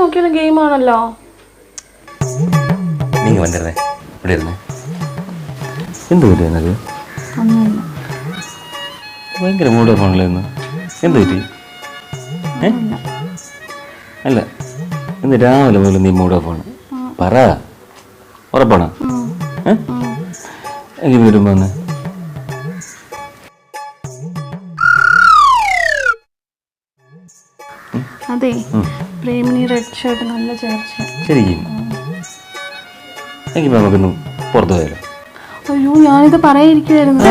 നോക്കിയാലും ഗെയിമാണല്ലോ. നീ വന്നിരുന്നേ, ഇവിടെ ഇരുന്നേ. എന്ത് പറ്റിയെന്നത്? ഭയങ്കര മൂഡ് ഓഫ് ആണല്ലോ ഇന്ന്. എന്ത് പറ്റി? അല്ല, ഇന്ന് രാവിലെ മുതൽ നീ മൂഡ് ഓഫ് ആണ്. പറ, ഉറപ്പാണോ? എനിക്ക് വരുമ്പോ വന്ന് അതെ, പ്രേമിനി റെഡ് ഷർട്ട് നല്ല ചേർച്ച. ശരിക്കും എനിക്കിപ്പോ നമുക്കൊന്ന് പുറത്തു പോയാലോ? അയ്യോ, ഞാനിത് പറയാതിരിക്കുവായിരുന്നു.